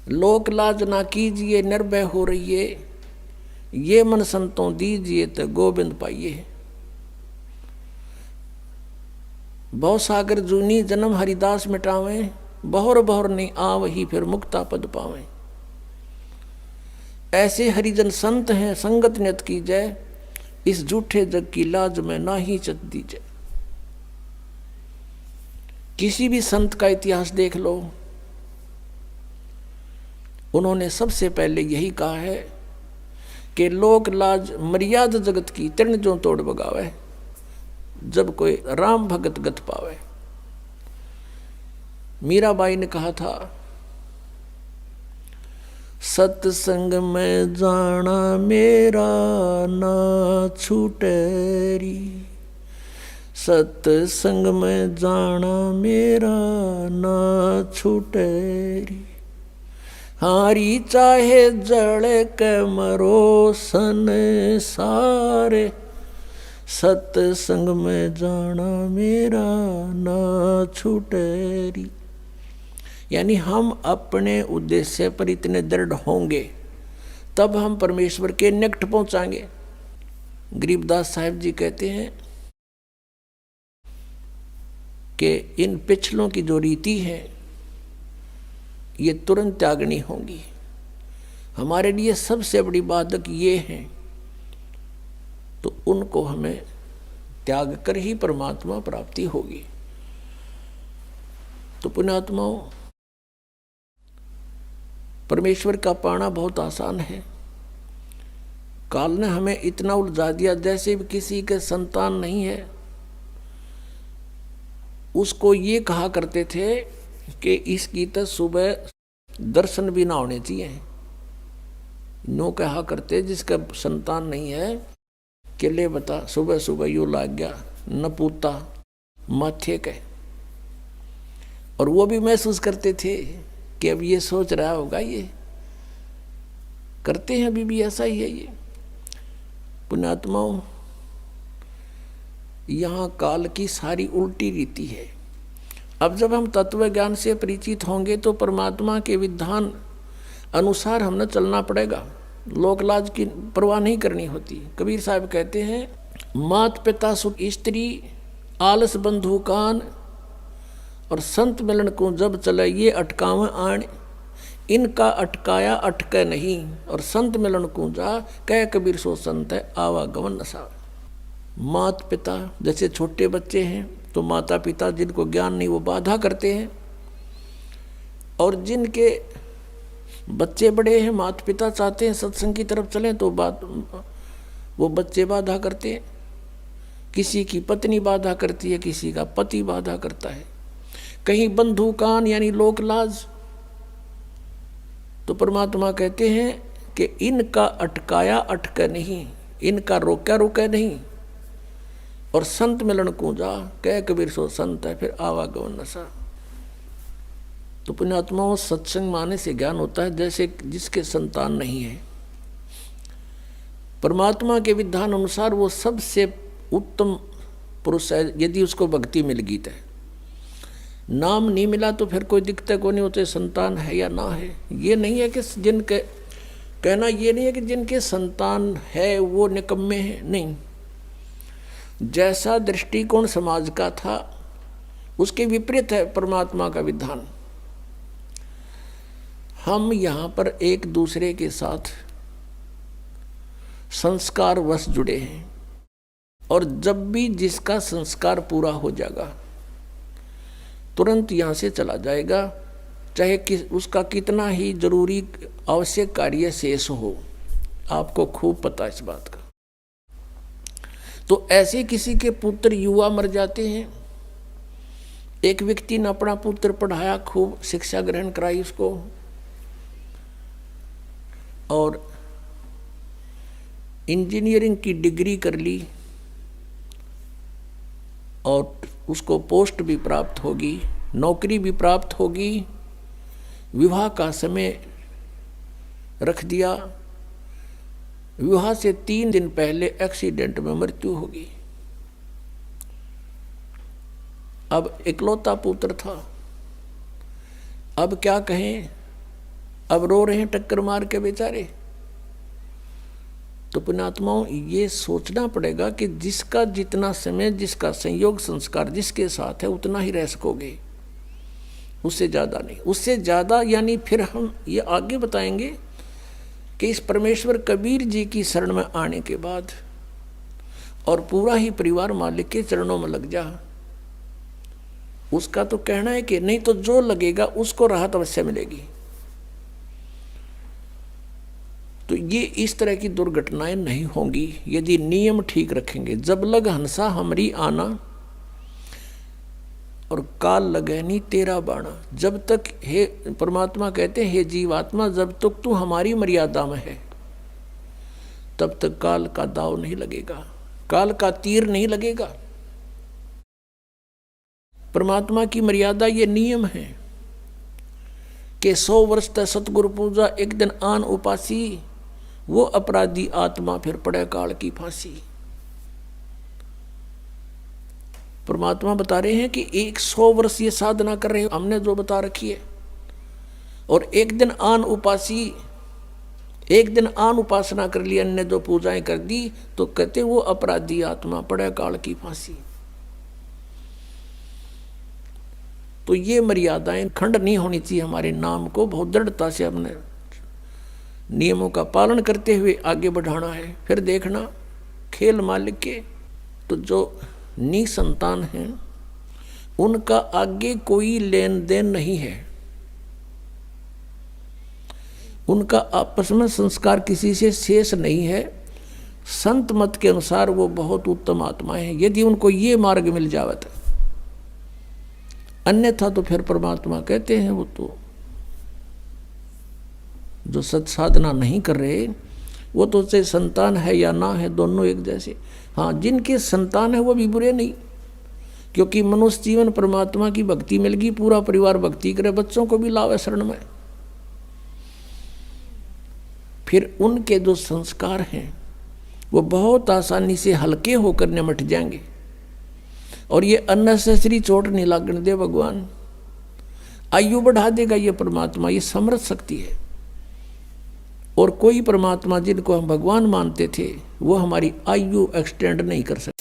लोक लाज ना कीजिए निर्भय हो रहिए, ये मन संतों दीजिए तो गोविंद पाइए। बहु सागर जूनी जन्म हरिदास मिटावें, बहुर बहुर नहीं आवही फिर मुक्ता पद पावें। ऐसे हरिजन संत हैं संगत नियत की जय, इस झूठे जग की लाज में ना ही चत दी जय। किसी भी संत का इतिहास देख लो, उन्होंने सबसे पहले यही कहा है कि लोक लाज मर्यादा जगत की तृण जो तोड़ बगावे, जब कोई राम भगत गत पावे। मीराबाई ने कहा था, सत्संग में जाना मेरा ना छूटेरी, सत्संग में जाना मेरा ना छूटेरी। हारी चाहे जड़ के मरो संसारे, सत्संग में जाना मेरा ना छूटेरी। यानी हम अपने उद्देश्य पर इतने दृढ़ होंगे तब हम परमेश्वर के निकट पहुंचाएंगे। गरीबदास साहिब जी कहते हैं कि इन पिछलों की जो रीति है ये तुरंत त्यागनी होगी। हमारे लिए सबसे बड़ी बाधक ये है, तो उनको हमें त्याग कर ही परमात्मा प्राप्ति होगी। तो पुण्यात्माओं, परमेश्वर का पाना बहुत आसान है। काल ने हमें इतना उलझा दिया, जैसे भी किसी के संतान नहीं है उसको ये कहा करते थे कि इसकी तो सुबह दर्शन भी ना होने चाहिए। नो कहा करते जिसका संतान नहीं है कि ले बता सुबह सुबह यू लाग गया न पूता माथे के। और वो भी महसूस करते थे कि अब ये सोच रहा होगा, ये करते हैं अभी भी ऐसा ही है। ये पुण्यात्माओं, यहाँ काल की सारी उल्टी रीति है। अब जब हम तत्व ज्ञान से परिचित होंगे तो परमात्मा के विधान अनुसार हमने चलना पड़ेगा। लोकलाज की परवाह नहीं करनी होती। कबीर साहब कहते हैं, मात पिता सुख स्त्री आलस बंधु कान, और संत मिलन को जब चले ये अटकावे आण, इनका अटकाया अटके नहीं, और संत मिलन को जा कह कबीर सो संत है आवागमन नसा। मात पिता जैसे छोटे बच्चे हैं तो माता पिता जिनको ज्ञान नहीं वो बाधा करते हैं, और जिनके बच्चे बड़े हैं माता पिता चाहते हैं सत्संग की तरफ चलें तो वो बच्चे बाधा करते हैं। किसी की पत्नी बाधा करती है, किसी का पति बाधा करता है, कहीं बंधु कान यानी लोक लाज। तो परमात्मा कहते हैं कि इनका अटकाया अटके नहीं, इनका रोका रोके नहीं, और संत मिलन को जा कह कबीर सो संत है फिर आवागमन नशा। तो पुण्यात्माओं, सत्संग माने से ज्ञान होता है जैसे जिसके संतान नहीं है। परमात्मा के विधान अनुसार वो सबसे उत्तम पुरुष है यदि उसको भक्ति मिल गई तो। नाम नहीं मिला तो फिर कोई दिक्कत को नहीं होते संतान है या ना है। ये नहीं है कि जिनके कहना ये नहीं है कि जिनके संतान है वो निकम्मे हैं, नहीं। जैसा दृष्टिकोण समाज का था उसके विपरीत है परमात्मा का विधान। हम यहाँ पर एक दूसरे के साथ संस्कार वश जुड़े हैं, और जब भी जिसका संस्कार पूरा हो जाएगा तुरंत यहाँ से चला जाएगा, चाहे उसका कितना ही जरूरी आवश्यक कार्य शेष हो। आपको खूब पता है इस बात का। तो ऐसे किसी के पुत्र युवा मर जाते हैं। एक व्यक्ति ने अपना पुत्र पढ़ाया, खूब शिक्षा ग्रहण कराई उसको, और इंजीनियरिंग की डिग्री कर ली, और उसको पोस्ट भी प्राप्त होगी, नौकरी भी प्राप्त होगी। विवाह का समय रख दिया, विवाह से 3 दिन पहले एक्सीडेंट में मृत्यु होगी। अब इकलौता पुत्र था, अब क्या कहें, अब रो रहे हैं टक्कर मार के बेचारे। तो पुण्यात्माओं, ये सोचना पड़ेगा कि जिसका जितना समय, जिसका संयोग संस्कार जिसके साथ है उतना ही रह सकोगे, उससे ज़्यादा नहीं। उससे ज़्यादा यानी फिर हम ये आगे बताएंगे कि इस परमेश्वर कबीर जी की शरण में आने के बाद और पूरा ही परिवार मालिक के चरणों में लग जा, उसका तो कहना है कि नहीं तो जो लगेगा उसको राहत अवश्य मिलेगी। तो ये इस तरह की दुर्घटनाएं नहीं होंगी यदि नियम ठीक रखेंगे। जब लग हंसा हमरी आना और काल लगे नहीं तेरा बाणा। जब तक, हे परमात्मा कहते हैं, हे जीवात्मा, जब तक तू हमारी मर्यादा में है तब तक काल का दाव नहीं लगेगा, काल का तीर नहीं लगेगा। परमात्मा की मर्यादा ये नियम है कि 100 वर्ष तक सतगुरु पूजा, एक दिन आन उपासी, वो अपराधी आत्मा फिर पड़े काल की फांसी। परमात्मा बता रहे हैं कि 100 वर्ष ये साधना कर रहे हो, हमने जो बता रखी है, और एक दिन आन उपासी, एक दिन आन उपासना कर ली, अन्य जो पूजाएं कर दी, तो कहते वो अपराधी आत्मा पड़े काल की फांसी। तो ये मर्यादाएं खंड नहीं होनी चाहिए। हमारे नाम को बहुत दृढ़ता से हमने नियमों का पालन करते हुए आगे बढ़ाना है। फिर देखना खेल मालिक के, तो जो निसंतान हैं उनका आगे कोई लेन देन नहीं है, उनका आपस में संस्कार किसी से शेष नहीं है। संत मत के अनुसार वो बहुत उत्तम आत्माएं हैं, यदि उनको ये मार्ग मिल जावत है। अन्यथा तो फिर परमात्मा कहते हैं वो तो जो सत्साधना नहीं कर रहे, वो तो चाहे संतान है या ना है, दोनों एक जैसे। हाँ, जिनके संतान है वो भी बुरे नहीं, क्योंकि मनुष्य जीवन परमात्मा की भक्ति मिल गई, पूरा परिवार भक्ति करे, बच्चों को भी लावे शरण में। फिर उनके जो संस्कार हैं वो बहुत आसानी से हल्के होकर निमट जाएंगे, और ये अननेसेसरी चोट नहीं लागने दे भगवान। आयु बढ़ा देगा ये परमात्मा, ये समर्थ शक्ति है। और कोई परमात्मा जिनको हम भगवान मानते थे वो हमारी आयु एक्सटेंड नहीं कर सकते।